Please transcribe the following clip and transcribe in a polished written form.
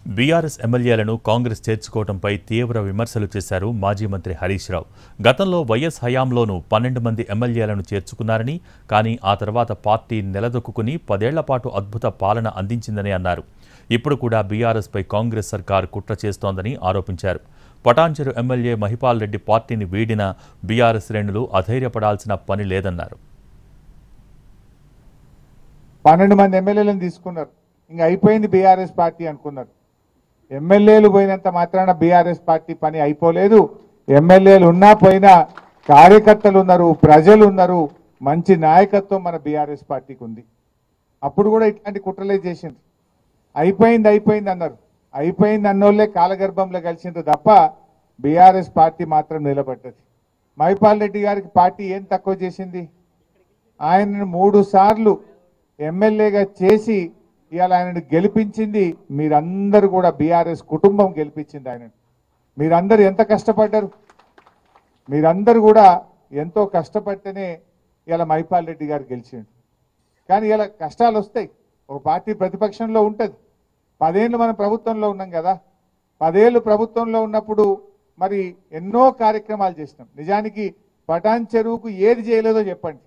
BRS ఎమ్మెల్యేలను కాంగ్రెస్ చేర్చుకోవడంపై తీవ్ర విమర్శలు చేశారు మాజీ మంత్రి హరీష్ రావు. గతంలో వైఎస్ హయాంలోనూ 12 మంది ఎమ్మెల్యేలను చేర్చుకున్నారని, కానీ ఆ తర్వాత పార్టీ నిలదొక్కుని 10 ఏళ్ల పాటు అద్భుత పాలన అందించిందని అన్నారు. ఇప్పుడు కూడా బీఆర్ఎస్పై కాంగ్రెస్ సర్కార్ కుట్ర చేస్తోందని ఆరోపించారు. పటాన్చెరు ఎమ్మెల్యే మహిపాల్ రెడ్డి పార్టీని వీడిన బీఆర్ఎస్ శ్రేణులు అధైర్యపడాల్సిన పని లేదన్నారు. 12 మంది ఎమ్మెల్యేలను తీసుకున్నారు, ఇంకా అయిపోయింది బీఆర్ఎస్ పార్టీ అనుకున్నారు. ఎమ్మెల్యేలు పోయినంత మాత్రాన బీఆర్ఎస్ పార్టీ పని అయిపోలేదు. ఎమ్మెల్యేలు ఉన్నా పోయినా కార్యకర్తలు ఉన్నారు, ప్రజలు ఉన్నారు, మంచి నాయకత్వం మన బీఆర్ఎస్ పార్టీకి ఉంది. అప్పుడు కూడా ఇట్లాంటి కుట్రలే చేసిండ్రు. అయిపోయింది అన్నారు. అయిపోయింది అన్నోళ్ళే కాలగర్భంలో కలిసిండ్రు తప్ప బీఆర్ఎస్ పార్టీ మాత్రం నిలబడ్డది. మహిపాల్ రెడ్డి గారికి పార్టీ ఏం తక్కువ చేసింది? ఆయనను 3 సార్లు ఎమ్మెల్యేగా చేసి ఇవాళ ఆయనను గెలిపించింది మీరందరూ కూడా. బీఆర్ఎస్ కుటుంబం గెలిపించింది ఆయనను. మీరందరూ ఎంత కష్టపడ్డారు? మీరందరూ కూడా ఎంతో కష్టపడితేనే ఇలా మహిపాల్ రెడ్డి గారు గెలిచిండు. కానీ ఇలా కష్టాలు వస్తాయి. ఒక పార్టీ ప్రతిపక్షంలో ఉంటుంది. 10 ఏళ్ళు మనం ప్రభుత్వంలో ఉన్నాం కదా. 10 ఏళ్ళు ప్రభుత్వంలో ఉన్నప్పుడు మరి ఎన్నో కార్యక్రమాలు చేసినాం. నిజానికి పటాన్ చెరువుకు ఏది చేయలేదో చెప్పండి.